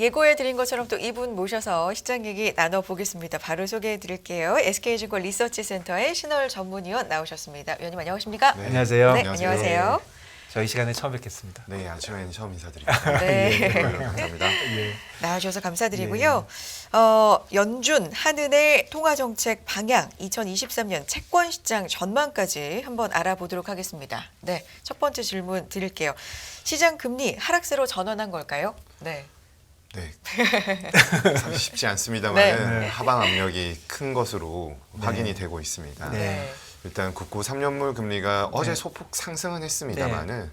예고해 드린 것처럼 또 이분 모셔서 시장 얘기 나눠보겠습니다. 바로 소개해 드릴게요. SK증권 리서치센터의 신월 전문위원 나오셨습니다. 위원님 안녕하십니까? 네. 안녕하세요. 네, 안녕하세요. 저희 시간에 처음 뵙겠습니다. 네, 아침에는 처음 인사드립니다. 네. 감사합니다. 예. 나와주셔서 감사드리고요. 연준, 한은의 통화정책 방향, 2023년 채권시장 전망까지 한번 알아보도록 하겠습니다. 네, 첫 번째 질문 드릴게요. 시장 금리 하락세로 전환한 걸까요? 네. 네, 참 쉽지 않습니다만 네. 하방 압력이 큰 것으로 네. 확인이 되고 있습니다. 네. 일단 국고 3년물 금리가 어제 네. 소폭 상승은 했습니다만은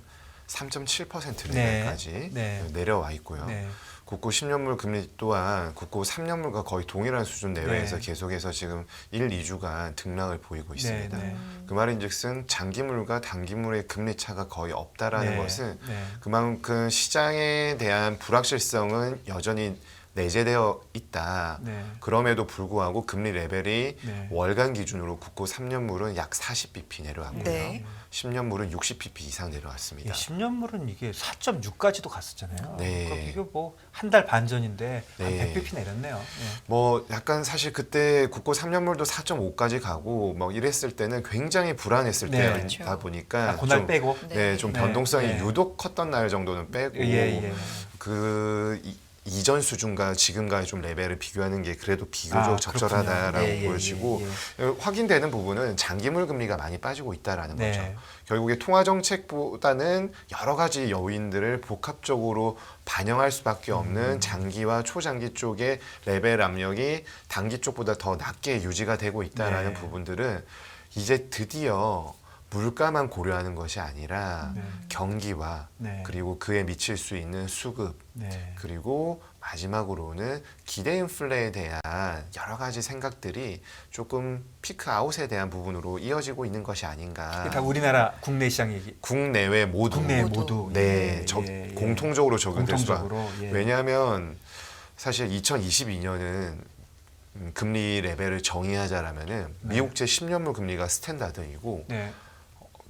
3.7% 네. 레벨까지 네. 내려와 있고요. 네. 국고 10년물 금리 또한 국고 3년물과 거의 동일한 수준 내외에서 네. 계속해서 지금 1, 2주간 등락을 보이고 있습니다. 네. 그 말인즉슨 장기물과 단기물의 금리 차가 거의 없다라는 네. 것은 네. 그만큼 시장에 대한 불확실성은 여전히 내재되어 있다. 네. 그럼에도 불구하고 금리 레벨이 네. 월간 기준으로 국고 3년물은 약 40bp 내려왔고요. 네. 10년물은 60bp 이상 예, 내려왔습니다. 10년물은 이게 4.6까지도 갔었잖아요. 네. 그러니까 이게 뭐 한 달 반 전인데 한 네. 100bp 내렸네요. 예. 뭐 약간 사실 그때 국고 3년물도 4.5까지 가고 뭐 이랬을 때는 굉장히 불안했을 네. 때다 그렇죠. 보니까 그날 좀, 빼고. 네, 좀 네. 변동성이 네. 유독 컸던 날 정도는 빼고 예. 그 이전 수준과 지금과의 좀 레벨을 비교하는 게 그래도 비교적 적절하다라고 그렇군요. 예, 예, 보여지고 예. 확인되는 부분은 장기물 금리가 많이 빠지고 있다라는 네. 거죠. 결국에 통화 정책보다는 여러 가지 요인들을 복합적으로 반영할 수밖에 없는 장기와 초장기 쪽의 레벨 압력이 단기 쪽보다 더 낮게 유지가 되고 있다라는 네. 부분들은 이제 드디어 물가만 고려하는 것이 아니라 경기와 네. 그리고 그에 미칠 수 있는 수급 네. 그리고 마지막으로는 기대 인플레에 대한 여러 가지 생각들이 조금 피크 아웃에 대한 부분으로 이어지고 있는 것이 아닌가. 이게 다 우리나라 국내 시장 얘기. 국내외 모두 국내 모두. 모두. 네, 예. 공통적으로 적용될 수가. 공통적으로. 예. 왜냐하면 사실 2022년은 금리 레벨을 정의하자라면은 미국제 10년물 금리가 스탠다드이고 네.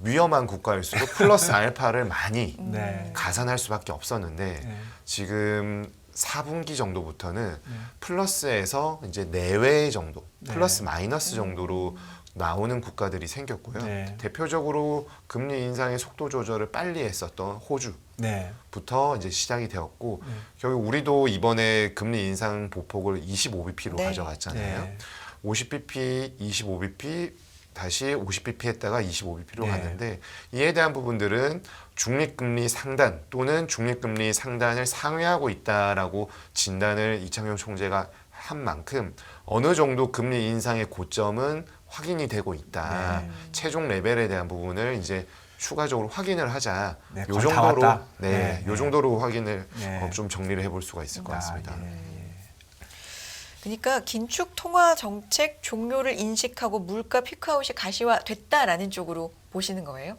위험한 국가일수록 플러스 알파를 많이 네. 가산할 수밖에 없었는데 네. 지금 4분기 정도부터는 네. 플러스에서 이제 내외 정도, 네. 플러스 마이너스 정도로 나오는 국가들이 생겼고요. 네. 대표적으로 금리 인상의 속도 조절을 빨리 했었던 호주부터 네. 이제 시작이 되었고 네. 결국 우리도 이번에 금리 인상 보폭을 25bp로 네. 가져갔잖아요. 네. 50bp, 25bp 다시 50bp 했다가 25bp로 네. 갔는데 이에 대한 부분들은 중립금리 상단 또는 중립금리 상단을 상회하고 있다라고 진단을 이창용 총재가 한 만큼 어느 정도 금리 인상의 고점은 확인이 되고 있다. 네. 최종 레벨에 대한 부분을 이제 추가적으로 확인을 하자. 네, 요 거의 다 정도로 왔다. 네, 네, 요 네. 정도로 확인을 네. 좀 정리를 해볼 수가 있을 것 같습니다. 아, 예. 그러니까 긴축 통화 정책 종료를 인식하고 물가 피크아웃이 가시화됐다라는 쪽으로 보시는 거예요?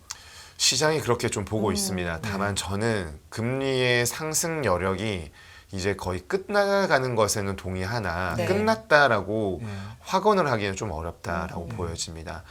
시장이 그렇게 좀 보고 있습니다. 다만 저는 금리의 상승 여력이 이제 거의 끝나가는 것에는 동의하나 네. 끝났다라고 네. 확언을 하기는 좀 어렵다라고 보여집니다.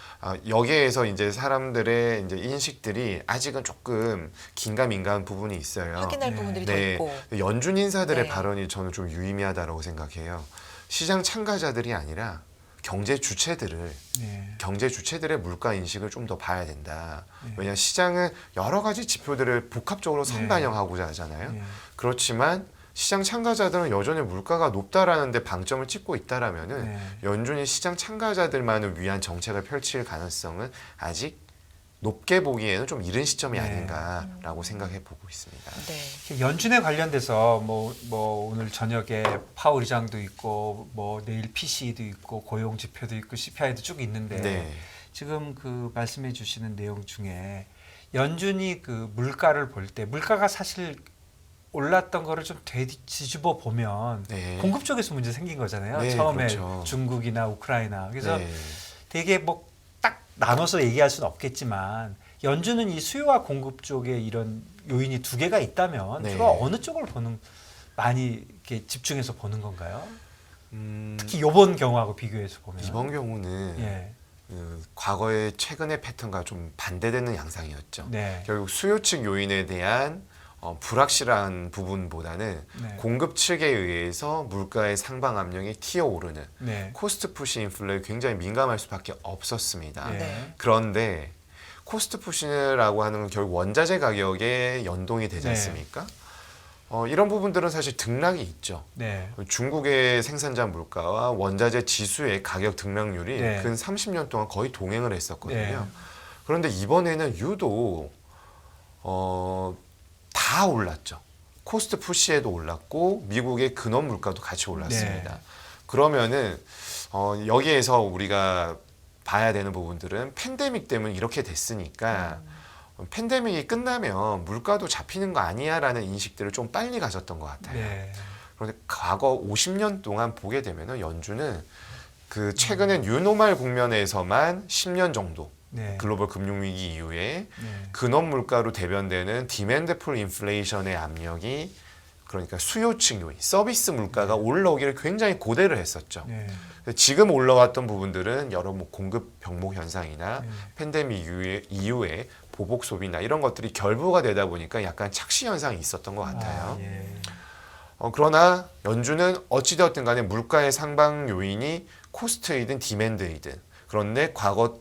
여기에서 이제 사람들의 이제 인식들이 아직은 조금 긴가민가한 부분이 있어요. 확인할 네. 부분들이 더 네, 있고. 연준 인사들의 네. 발언이 저는 좀 유의미하다고 생각해요. 시장 참가자들이 아니라 경제 주체들을 네. 경제 주체들의 물가 인식을 좀 더 봐야 된다. 네. 왜냐하면 시장은 여러 가지 지표들을 복합적으로 네. 선반영하고자 하잖아요. 네. 그렇지만 시장 참가자들은 여전히 물가가 높다라는 데 방점을 찍고 있다라면은 네. 연준이 시장 참가자들만을 위한 정책을 펼칠 가능성은 아직 높게 보기에는 좀 이른 시점이 네. 아닌가라고 생각해 보고 있습니다. 네. 연준에 관련돼서 뭐 오늘 저녁에 파월 의장도 있고 뭐 내일 PCE도 있고 고용 지표도 있고 CPI도 쭉 있는데 네. 지금 그 말씀해 주시는 내용 중에 연준이 그 물가를 볼 때 물가가 사실 올랐던 거를 좀 뒤집어 보면 네. 공급 쪽에서 문제 생긴 거잖아요. 네, 처음에 그렇죠. 중국이나 우크라이나. 그래서 네. 되게 뭐 딱 나눠서 얘기할 수는 없겠지만 연준은 이 수요와 공급 쪽에 이런 요인이 두 개가 있다면 네. 주로 어느 쪽을 많이 이렇게 집중해서 보는 건가요? 음, 특히 이번 경우하고 비교해서 보면 이번 경우는 예. 과거의 최근의 패턴과 좀 반대되는 양상이었죠. 네. 결국 수요 측 요인에 대한 불확실한 부분보다는 네. 공급 측에 의해서 물가의 상방 압력이 튀어오르는 네. 코스트 푸시 인플레에 굉장히 민감할 수밖에 없었습니다. 네. 그런데 코스트 푸시라고 하는 건 결국 원자재 가격에 연동이 되지 네. 않습니까? 이런 부분들은 사실 등락이 있죠. 네. 중국의 생산자 물가와 원자재 지수의 가격 등락률이 네. 근 30년 동안 거의 동행을 했었거든요. 네. 그런데 이번에는 유독 다 올랐죠. 코스트 푸시에도 올랐고 미국의 근원 물가도 같이 올랐습니다. 네. 그러면은 여기에서 우리가 봐야 되는 부분들은 팬데믹 때문에 이렇게 됐으니까 팬데믹이 끝나면 물가도 잡히는 거 아니야라는 인식들을 좀 빨리 가졌던 것 같아요. 네. 그런데 과거 50년 동안 보게 되면 연준은 그 최근에 뉴노멀 국면에서만 10년 정도 네. 글로벌 금융위기 이후에 네. 근원 물가로 대변되는 디맨드 풀 인플레이션의 압력이 그러니까 수요층 요인, 서비스 물가가 올라오기를 굉장히 고대를 했었죠. 네. 지금 올라왔던 부분들은 여러 뭐 공급 병목 현상이나 네. 팬데믹 이후에 보복 소비나 이런 것들이 결부가 되다 보니까 약간 착시 현상이 있었던 것 같아요. 예. 그러나 연준은 어찌되었든 간에 물가의 상방 요인이 코스트이든 디맨드이든 그런데 과거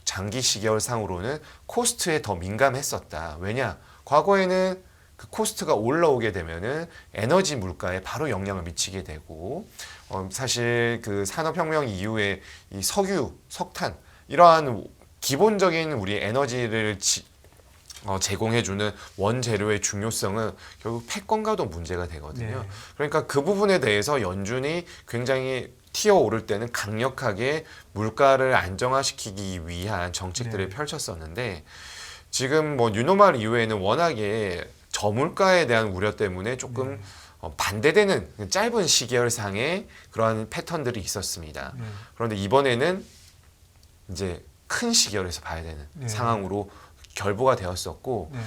장기 시계열상으로는 코스트에 더 민감했었다. 왜냐? 과거에는 그 코스트가 올라오게 되면은 에너지 물가에 바로 영향을 미치게 되고 사실 그 산업혁명 이후에 이 석유, 석탄 이러한 기본적인 우리 에너지를 제공해주는 원재료의 중요성은 결국 패권과도 문제가 되거든요. 네. 그러니까 그 부분에 대해서 연준이 굉장히 튀어오를 때는 강력하게 물가를 안정화시키기 위한 정책들을 네. 펼쳤었는데 지금 뭐 뉴노멀 이후에는 워낙에 저물가에 대한 우려 때문에 조금 반대되는 짧은 시계열상의 그러한 패턴들이 있었습니다. 네. 그런데 이번에는 이제 큰 시계열에서 봐야 되는 네. 상황으로 결부가 되었었고 네.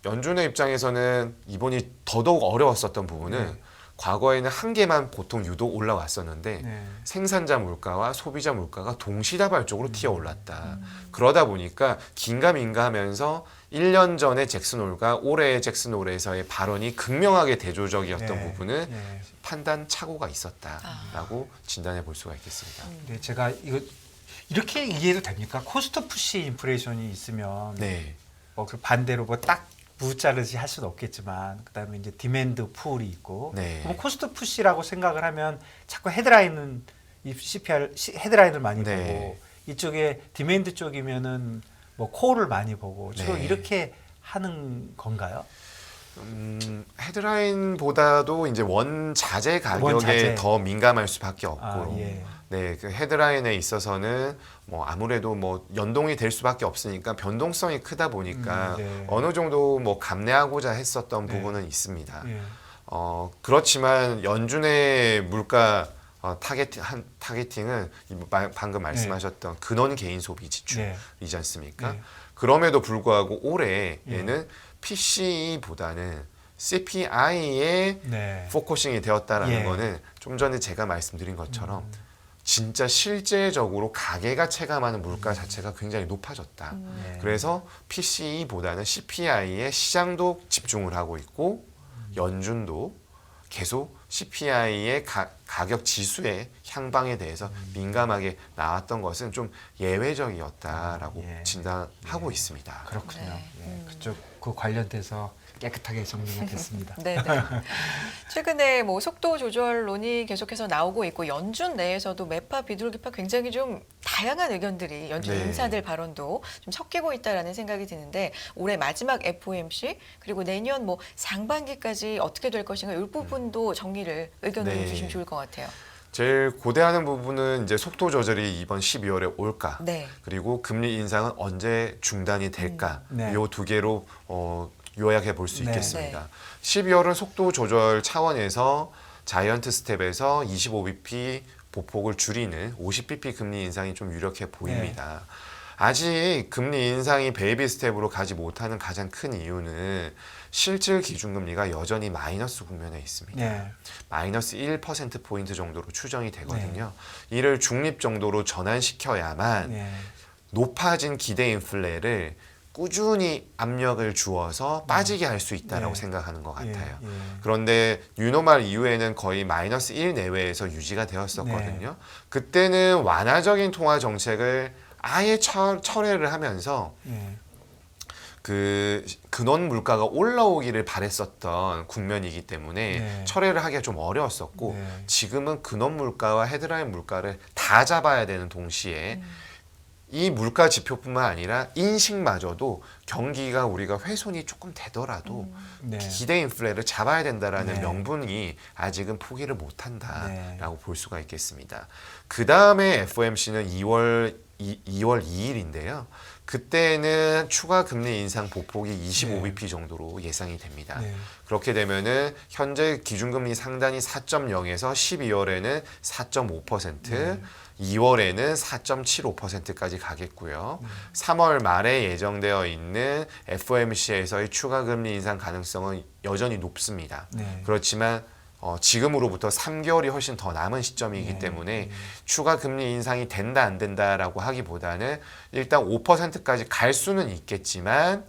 연준의 입장에서는 이번이 더더욱 어려웠었던 부분은 네. 과거에는 한 개만 보통 유독 올라왔었는데 네. 생산자 물가와 소비자 물가가 동시다발적으로 튀어올랐다. 그러다 보니까 긴가민가하면서 1년 전에 잭슨홀과 올해의 잭슨홀에서의 발언이 극명하게 대조적이었던 네. 부분은 네. 판단 착오가 있었다라고 진단해 볼 수가 있겠습니다. 네, 제가 이거 이렇게 이해도 됩니까? 코스트 푸시 인플레이션이 있으면 네. 그 반대로 뭐 딱 무자르지 할 수는 없겠지만 그다음에 이제 디맨드 풀이 있고 네. 그럼 코스트 푸시라고 생각을 하면 자꾸 헤드라인은 이 CPR 헤드라인을 많이 네. 보고 이쪽에 디맨드 쪽이면은 뭐 코어를 많이 보고 주로 네. 이렇게 하는 건가요? 헤드라인보다도 이제 원자재 가격에 원자재. 더 민감할 수밖에 없고 아, 예. 네, 그 헤드라인에 있어서는 뭐 아무래도 뭐 연동이 될 수밖에 없으니까 변동성이 크다 보니까 네. 어느 정도 뭐 감내하고자 했었던 네. 부분은 있습니다. 예. 그렇지만 연준의 물가 타겟팅은 방금 말씀하셨던 근원 개인 소비 지출이지 네. 않습니까? 네. 그럼에도 불구하고 올해에는 PCE보다는 CPI에 네. 포커싱이 되었다라는 예. 거는 좀 전에 제가 말씀드린 것처럼 진짜 실제적으로 가계가 체감하는 물가 자체가 굉장히 높아졌다. 네. 그래서 PCE보다는 CPI에 시장도 집중을 하고 있고 연준도 계속 CPI의 가격 지수의 향방에 대해서 민감하게 나왔던 것은 좀 예외적이었다라고 예. 진단하고 있습니다. 그렇군요. 네. 예. 그쪽 그 관련돼서 깨끗하게 정리가 됐습니다. 네, 네. 최근에 뭐 속도 조절론이 계속해서 나오고 있고 연준 내에서도 매파 비둘기파 굉장히 좀 다양한 의견들이 연준 네. 인사들 발언도 좀 섞이고 있다라는 생각이 드는데 올해 마지막 FOMC 그리고 내년 뭐 상반기까지 어떻게 될 것인가 이 부분도 정리를 의견을 네. 주시면 좋을 것 같아요. 제일 고대하는 부분은 이제 속도 조절이 이번 12월에 올까, 네. 그리고 금리 인상은 언제 중단이 될까, 네. 요 두 개로 요약해 볼 수 네. 있겠습니다. 12월은 속도 조절 차원에서 자이언트 스텝에서 25bp 보폭을 줄이는 50bp 금리 인상이 좀 유력해 보입니다. 아직 금리 인상이 베이비 스텝으로 가지 못하는 가장 큰 이유는 실질 기준금리가 여전히 마이너스 국면에 있습니다. 네. 마이너스 1%포인트 정도로 추정이 되거든요. 이를 중립 정도로 전환시켜야만 네. 높아진 기대 인플레를 꾸준히 압력을 주어서 빠지게 할 수 있다라고 네. 생각하는 것 같아요. 예. 그런데 뉴노멀 이후에는 거의 마이너스 1 내외에서 유지가 되었었거든요. 그때는 완화적인 통화 정책을 아예 철회를 하면서 예. 그 근원 물가가 올라오기를 바랬었던 국면이기 때문에 네. 철회를 하기가 좀 어려웠었고 네. 지금은 근원 물가와 헤드라인 물가를 다 잡아야 되는 동시에 이 물가 지표뿐만 아니라 인식마저도 경기가 우리가 훼손이 조금 되더라도 네. 기대 인플레를 잡아야 된다라는 네. 명분이 아직은 포기를 못한다라고 네. 볼 수가 있겠습니다. 그 다음에 FOMC는 2월 2일인데요. 그때는 추가 금리 인상 보폭이 25bp 정도로 예상이 됩니다. 네. 그렇게 되면은 현재 기준금리 상단이 4.0에서 12월에는 4.5%, 2월에는 4.75%까지 가겠고요. 3월 말에 예정되어 있는 FOMC에서의 추가 금리 인상 가능성은 여전히 높습니다. 네. 그렇지만 지금으로부터 3개월이 훨씬 더 남은 시점이기 네. 때문에 추가 금리 인상이 된다 안 된다라고 하기보다는 일단 5%까지 갈 수는 있겠지만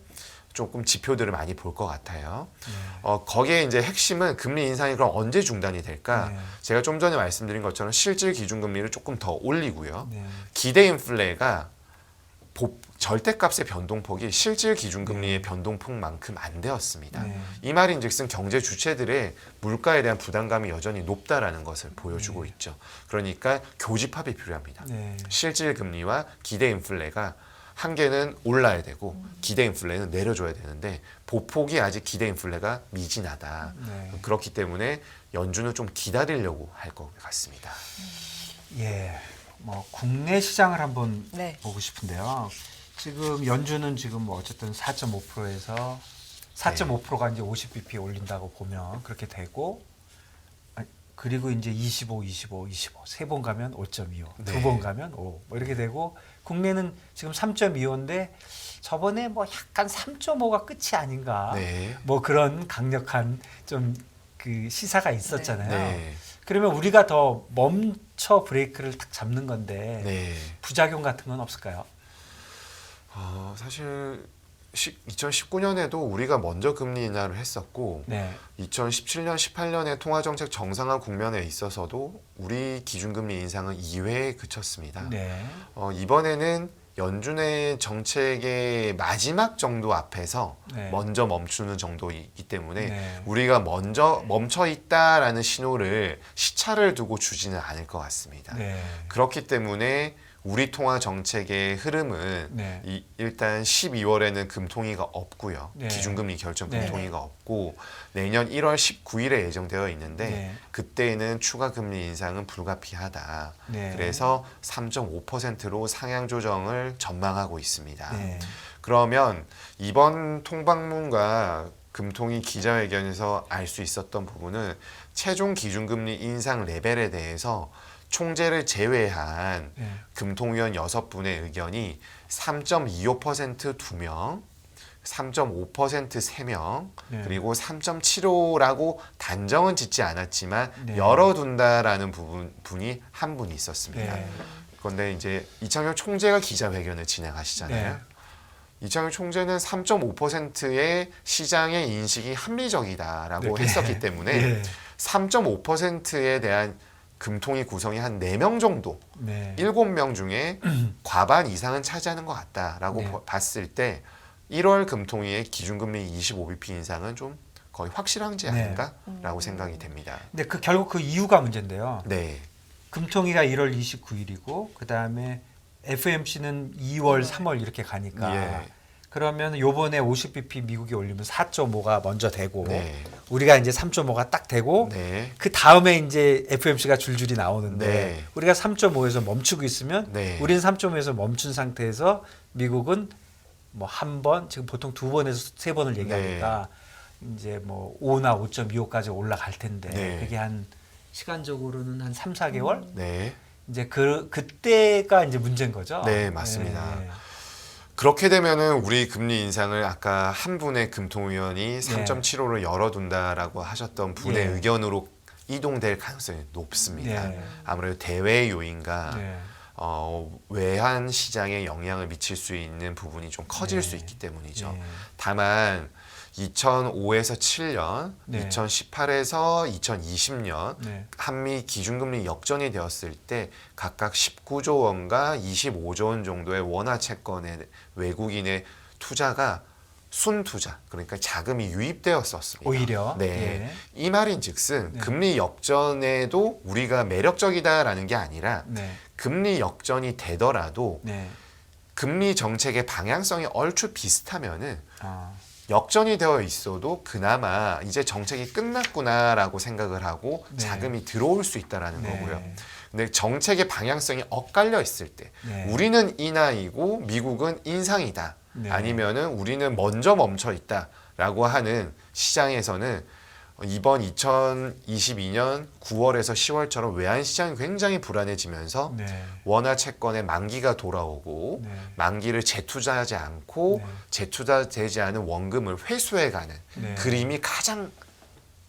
조금 지표들을 많이 볼 것 같아요. 거기에 이제 핵심은 금리 인상이 그럼 언제 중단이 될까? 네. 제가 좀 전에 말씀드린 것처럼 실질 기준금리를 조금 더 올리고요. 네. 기대 인플레가 절대값의 변동폭이 실질 기준금리의 변동폭만큼 안 되었습니다. 네. 이 말인즉슨 경제 주체들의 물가에 대한 부담감이 여전히 높다라는 것을 보여주고 있죠. 그러니까 교집합이 필요합니다. 네. 실질 금리와 기대 인플레가 한 개는 올라야 되고 기대 인플레는 내려줘야 되는데 보폭이 아직 기대 인플레가 미진하다. 네. 그렇기 때문에 연준은 좀 기다리려고 할 것 같습니다. 예. 뭐 국내 시장을 한번 네. 보고 싶은데요. 지금 연준은 지금 뭐 어쨌든 4.5%에서 4.5%가 이제 50bp 올린다고 보면 그렇게 되고, 그리고 이제 25 세 번 가면 5.25, 네. 두 번 가면 5, 뭐 이렇게 되고 국내는 지금 3.25인데 저번에 뭐 약간 3.5가 끝이 아닌가. 네. 뭐 그런 강력한 좀 그 시사가 있었잖아요. 네. 그러면 우리가 더 멈춰 브레이크를 딱 잡는 건데 네. 부작용 같은 건 없을까요? 사실 2019년에도 우리가 먼저 금리 인하를 했었고 네. 2017년, 18년에 통화정책 정상화 국면에 있어서도 우리 기준금리 인상은 2회에 그쳤습니다. 네. 이번에는 연준의 정책의 마지막 정도 앞에서 네. 먼저 멈추는 정도이기 때문에 네. 우리가 먼저 멈춰 있다라는 신호를 시차를 두고 주지는 않을 것 같습니다. 네. 그렇기 때문에 우리 통화 정책의 흐름은 네. 일단 12월에는 금통위가 없고요. 네. 기준금리 결정 네. 금통위가 없고 내년 1월 19일에 예정되어 있는데 네. 그때는 추가 금리 인상은 불가피하다. 네. 그래서 3.5%로 상향 조정을 전망하고 있습니다. 네. 그러면 이번 통방문과 금통위 기자회견에서 알 수 있었던 부분은 최종 기준금리 인상 레벨에 대해서 총재를 제외한 네. 금통위원 6분의 의견이 3.25% 2명, 3.5% 3명, 네. 그리고 3.75라고 단정은 짓지 않았지만 네. 열어둔다라는 분이 한 분 있었습니다. 네. 그런데 이제 이창용 총재가 기자회견을 진행하시잖아요. 네. 이창용 총재는 3.5%의 시장의 인식이 합리적이다라고 네. 했었기 때문에 네. 3.5%에 대한 금통위 구성이 한 4명 정도, 네. 7명 중에 과반 이상은 차지하는 것 같다라고 네. 봤을 때 1월 금통위의 기준금리 25bp 인상은 좀 거의 확실한지 아닌가라고 생각이 됩니다. 근데 결국 그 이유가 문제인데요. 네, 금통위가 1월 29일이고 그다음에 FOMC는 2월, 3월 이렇게 가니까 예. 그러면 요번에 50bp 미국이 올리면 4.5가 먼저 되고 네, 우리가 이제 3.5가 딱 되고 네, 그 다음에 이제 FOMC가 줄줄이 나오는데 네. 우리가 3.5에서 멈추고 있으면 네. 우리는 3.5에서 멈춘 상태에서 미국은 뭐 한 번, 지금 보통 2번에서 3번을 얘기하니까 이제 뭐 5나 5.25까지 올라갈 텐데 네. 그게 한 시간적으로는 한 3, 4개월? 네. 이제 그때가 이제 문제인 거죠. 네, 맞습니다. 네. 그렇게 되면은 우리 금리 인상을 아까 한 분의 금통위원이 3.75를 열어둔다라고 하셨던 분의 예. 의견으로 이동될 가능성이 높습니다. 네. 아무래도 대외 요인과 네. 외환 시장에 영향을 미칠 수 있는 부분이 좀 커질 네. 수 있기 때문이죠. 네. 다만 2005에서 7년, 네. 2018에서 2020년 네. 한미 기준금리 역전이 되었을 때 각각 19조 원과 25조 원 정도의 원화 채권의 외국인의 투자가 순투자, 그러니까 자금이 유입되었었습니다. 오히려 네. 예. 이 말인즉슨 네. 금리 역전에도 우리가 매력적이다라는 게 아니라 네. 금리 역전이 되더라도 네. 금리 정책의 방향성이 얼추 비슷하면은 아. 역전이 되어 있어도 그나마 이제 정책이 끝났구나라고 생각을 하고 네. 자금이 들어올 수 있다라는 네. 거고요. 근데 정책의 방향성이 엇갈려 있을 때 네. 우리는 인하이고 미국은 인상이다. 네. 아니면은 우리는 먼저 멈춰 있다라고 하는 시장에서는 이번 2022년 9월에서 10월처럼 외환 시장이 굉장히 불안해지면서 네. 원화 채권의 만기가 돌아오고 네. 만기를 재투자하지 않고 네. 재투자되지 않은 원금을 회수해가는 네. 그림이 가장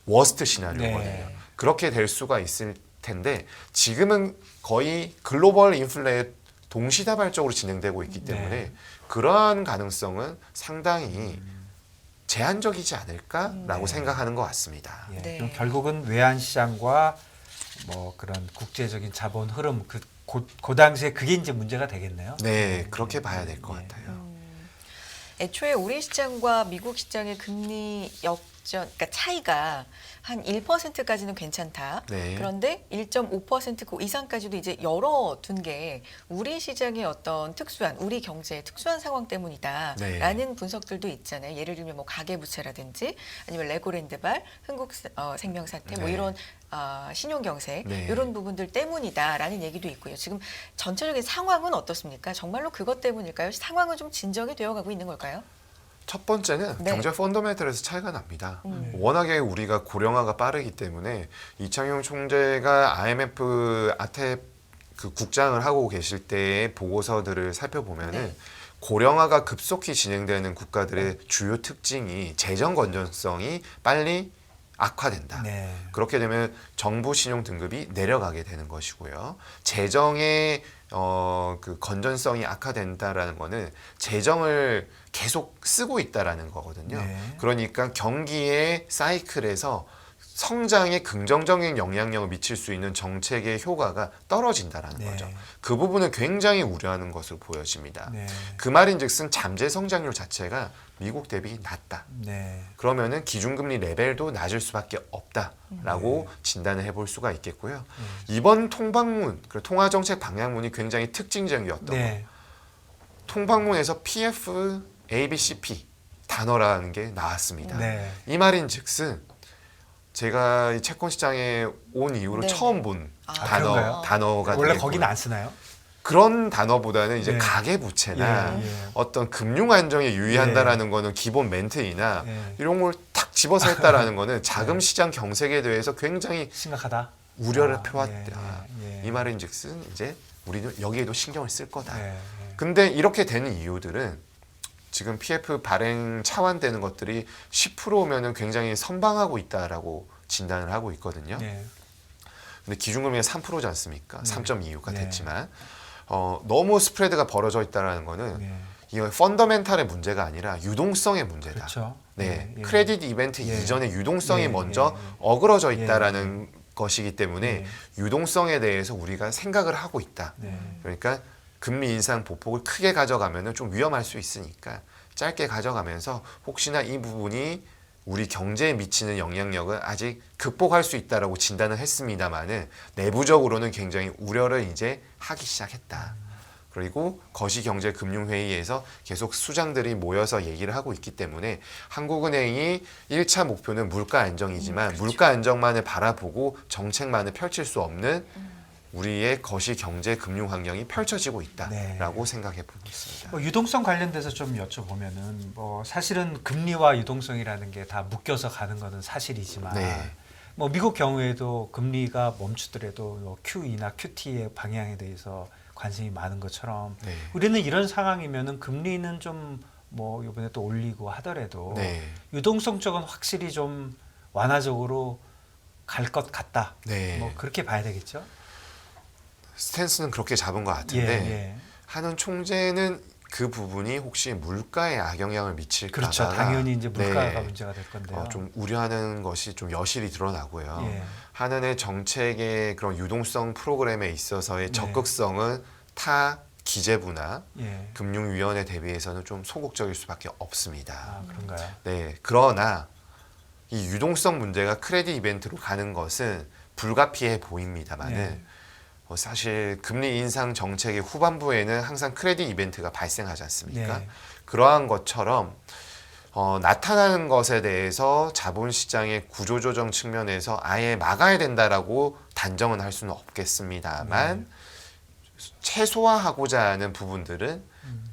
워스트 시나리오거든요. 네. 그렇게 될 수가 있을 텐데 지금은 거의 글로벌 인플레에 동시다발적으로 진행되고 있기 때문에 네. 그러한 가능성은 상당히 제한적이지 않을까라고 네. 생각하는 것 같습니다. 예. 네. 그럼 결국은 외환 시장과 뭐 그런 국제적인 자본 흐름 그 당시에 그게 이제 문제가 되겠네요. 네, 그렇게 봐야 될 것 예. 같아요. 애초에 우리 시장과 미국 시장의 금리 역전, 그러니까 차이가 한 1%까지는 괜찮다. 네. 그런데 1.5% 그 이상까지도 이제 열어둔 게 우리 시장의 어떤 특수한, 우리 경제의 특수한 상황 때문이다라는 분석들도 있잖아요. 예를 들면 뭐 가계부채라든지 아니면 레고랜드발, 흥국생명 사태 뭐 네. 이런 신용경색 네. 이런 부분들 때문이다라는 얘기도 있고요. 지금 전체적인 상황은 어떻습니까? 정말로 그것 때문일까요? 상황은 좀 진정이 되어가고 있는 걸까요? 첫 번째는 네. 경제 펀더멘털에서 차이가 납니다. 음. 워낙에 우리가 고령화가 빠르기 때문에 이창용 총재가 IMF 아텝 그 국장을 하고 계실 때의 보고서들을 살펴보면은 네. 고령화가 급속히 진행되는 국가들의 주요 특징이 재정 건전성이 빨리 악화된다. 네. 그렇게 되면 정부 신용 등급이 내려가게 되는 것이고요. 재정의 그 건전성이 악화된다라는 거는 재정을 계속 쓰고 있다라는 거거든요. 네. 그러니까 경기의 사이클에서 성장에 긍정적인 영향력을 미칠 수 있는 정책의 효과가 떨어진다라는 네. 거죠. 그 부분을 굉장히 우려하는 것으로 보여집니다. 네. 그 말인즉슨 잠재 성장률 자체가 미국 대비 낮다. 네. 그러면은 기준금리 레벨도 낮을 수밖에 없다라고 진단을 해볼 수가 있겠고요. 이번 통방문, 통화정책 방향문이 굉장히 특징적이었던 거. 네. 통방문에서 PF, ABCP 단어라는 게 나왔습니다. 네. 이 말인즉슨 제가 이 채권 시장에 온 이후로 네. 처음 본 그런가요? 단어가 원래 되겠고요. 거기는 안 쓰나요? 그런 단어보다는 이제 네. 가계부채나 예, 예. 어떤 금융 안정에 유의한다라는 거는 기본 멘트이나 예. 이런 걸 탁 집어서 했다라는 거는 자금 시장 경색에 대해서 굉장히 심각하다. 우려를 아, 펴왔다. 예, 예. 이 말인즉슨 이제 우리는 여기에도 신경을 쓸 거다. 네. 근데 이렇게 되는 이유들은 지금 PF 발행 차환되는 것들이 10%면은 굉장히 선방하고 있다라고 진단을 하고 있거든요. 네. 근데 기준금리가 3%지 않습니까? 네. 3.26가 네. 됐지만 너무 스프레드가 벌어져 있다라는 거는 네. 이건 펀더멘탈의 문제가 아니라 유동성의 문제다. 그렇죠. 네, 예. 크레딧 이벤트 예. 이전에 유동성이 예, 먼저 예, 예. 어그러져 있다라는 것이기 때문에 예. 유동성에 대해서 우리가 생각을 하고 있다. 네. 그러니까 금리 인상 보폭을 크게 가져가면은 좀 위험할 수 있으니까 짧게 가져가면서 혹시나 이 부분이 우리 경제에 미치는 영향력은 아직 극복할 수 있다라고 진단을 했습니다만은 내부적으로는 굉장히 우려를 이제 하기 시작했다. 그리고 거시경제금융회의에서 계속 수장들이 모여서 얘기를 하고 있기 때문에 한국은행이 1차 목표는 물가 안정이지만 물가 안정만을 바라보고 정책만을 펼칠 수 없는 우리의 거시경제금융 환경이 펼쳐지고 있다라고 생각해 보고 있습니다. 뭐 유동성 관련돼서 좀 여쭤보면은 뭐 사실은 금리와 유동성이라는 게 다 묶여서 가는 거는 사실이지만 네. 뭐 미국 경우에도 금리가 멈추더라도 뭐 QE나 QT의 방향에 대해서 관심이 많은 것처럼 네. 우리는 이런 상황이면은 금리는 좀 뭐 이번에 또 올리고 하더라도 네. 유동성 쪽은 확실히 좀 완화적으로 갈 것 같다. 네. 뭐 그렇게 봐야 되겠죠. 스탠스는 그렇게 잡은 것 예, 같은데 예. 한은 총재는 그 부분이 혹시 물가에 악영향을 미칠까 그렇죠. 봐가 당연히 이제 물가가 네. 문제가 될 건데요. 좀 우려하는 것이 좀 여실히 드러나고요. 예. 한은의 정책의 그런 유동성 프로그램에 있어서의 네. 적극성은 타 기재부나 예. 금융위원회 대비해서는 좀 소극적일 수밖에 없습니다. 아, 그런가요? 네, 그러나 이 유동성 문제가 크레딧 이벤트로 가는 것은 불가피해 보입니다만은 네. 사실 금리 인상 정책의 후반부에는 항상 크레딧 이벤트가 발생하지 않습니까? 네. 그러한 것처럼 나타나는 것에 대해서 자본시장의 구조조정 측면에서 아예 막아야 된다라고 단정은 할 수는 없겠습니다만 최소화하고자 하는 부분들은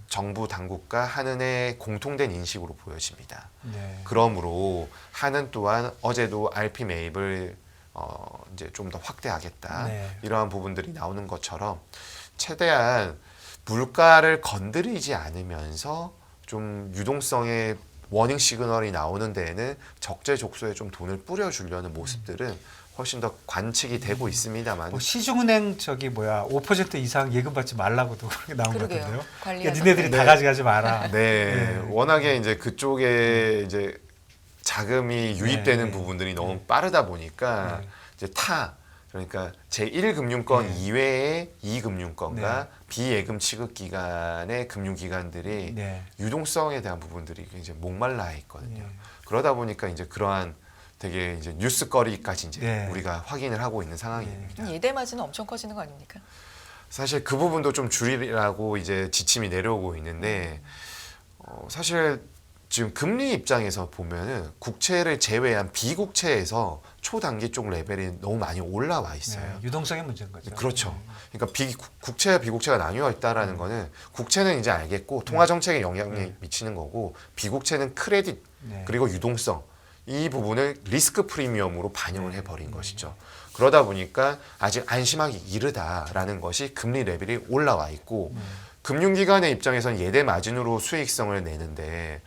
정부 당국과 한은의 공통된 인식으로 보여집니다. 네. 그러므로 한은 또한 어제도 RP 매입을 이제 좀 더 확대하겠다. 네. 이러한 부분들이 나오는 것처럼 최대한 물가를 건드리지 않으면서 좀 유동성의 워닝 시그널이 나오는 데에는 적재적소에 좀 돈을 뿌려주려는 모습들은 훨씬 더 관측이 되고 있습니다만 뭐 시중은행 저기 5% 이상 예금 받지 말라고도 그렇게 나온 것 그러게요. 같은데요. 관리하는 그러니까 니네들이 네. 다 가져가지 마라. 네, 워낙에 이제 그쪽에 이제 자금이 유입되는 네. 부분들이 너무 빠르다 보니까 네. 이제 그러니까 제1금융권 네. 이외의 2금융권과 네. 비예금 취급 기관의 금융기관들이 네. 유동성에 대한 부분들이 이제 목말라 있거든요. 네. 그러다 보니까 이제 그러한 되게 이제 뉴스거리까지 이제 네. 우리가 확인을 하고 있는 상황입니다. 예대 마진은 엄청 커지는 거 아닙니까? 사실 그 부분도 좀 줄이라고 이제 지침이 내려오고 있는데 사실 지금 금리 입장에서 보면은 국채를 제외한 비국채에서 초단기 쪽 레벨이 너무 많이 올라와 있어요. 네. 유동성의 문제인 거죠. 그렇죠. 그러니까 국채와 비국채가 나뉘어 있다라는 거는 국채는 이제 알겠고 통화 정책에 영향이 미치는 거고 비국채는 크레딧 네. 그리고 유동성 이 부분을 리스크 프리미엄으로 반영을 해버린 것이죠. 그러다 보니까 아직 안심하기 이르다라는 것이 금리 레벨이 올라와 있고 금융기관의 입장에서는 예대 마진으로 수익성을 내는데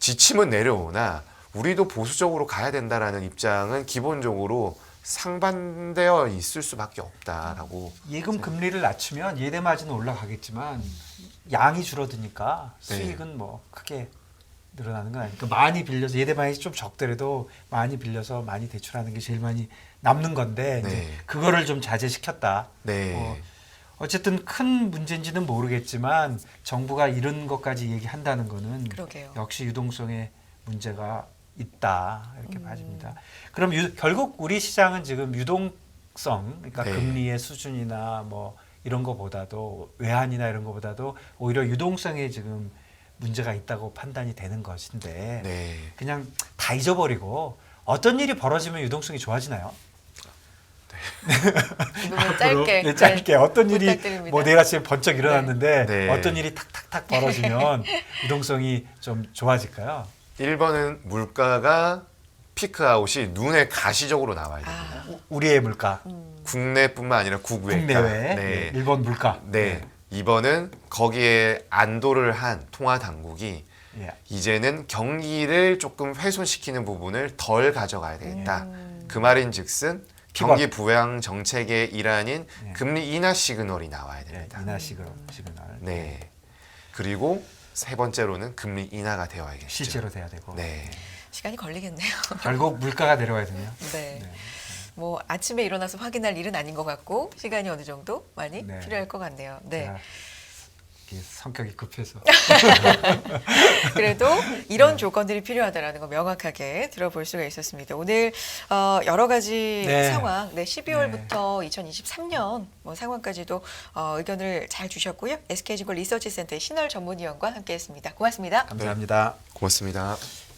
지침은 내려오나 우리도 보수적으로 가야 된다라는 입장은 기본적으로 상반되어 있을 수밖에 없다라고. 예금 금리를 낮추면 예대 마진은 올라가겠지만 양이 줄어드니까 네. 수익은 뭐 크게 늘어나는 건 아니니까 많이 빌려서 예대 마진이 좀 적더라도 많이 빌려서 많이 대출하는 게 제일 많이 남는 건데 네. 이제 그거를 좀 자제시켰다. 네. 어쨌든 큰 문제인지는 모르겠지만 정부가 이런 것까지 얘기한다는 거는 그러게요. 역시 유동성에 문제가 있다 이렇게 봐집니다. 그럼 결국 우리 시장은 지금 유동성, 그러니까 네. 금리의 수준이나 뭐 이런 거보다도 외환이나 이런 거보다도 오히려 유동성에 지금 문제가 있다고 판단이 되는 것인데 네. 그냥 다 잊어버리고 어떤 일이 벌어지면 유동성이 좋아지나요? 이 부분 짧게. 네, 짧게 어떤 일이 부탁드립니다. 뭐 내일 아침에 번쩍 일어났는데 네. 어떤 일이 탁탁탁 벌어지면 유동성이 좀 좋아질까요? 1번은 물가가 피크아웃이 눈에 가시적으로 나와야 됩니다. 우리의 물가, 국내뿐만 아니라 국외가. 국내외, 네. 일본 물가. 네. 2번은 거기에 안도를 한 통화 당국이 예. 이제는 경기를 조금 훼손시키는 부분을 덜 가져가야 되겠다. 그 말인즉슨 경기 부양 정책의 일환인 네. 금리 인하 시그널이 나와야 예, 됩니다. 인하 시그널. 네. 그리고 세 번째로는 금리 인하가 되어야겠죠. 실제로 돼야 되고. 네. 시간이 걸리겠네요. 결국 물가가 내려와야 되네요. 네. 네. 뭐 아침에 일어나서 확인할 일은 아닌 것 같고 시간이 어느 정도 많이 네. 필요할 것 같네요. 네. 제가 이게 성격이 급해서. 그래도 이런 조건들이 필요하다라는 거 명확하게 들어볼 수가 있었습니다. 오늘 여러 가지 네. 상황, 12월부터 2023년 뭐 상황까지도 의견을 잘 주셨고요. SK증권 리서치센터의 신월 전문위원과 함께했습니다. 고맙습니다. 감사합니다. 고맙습니다.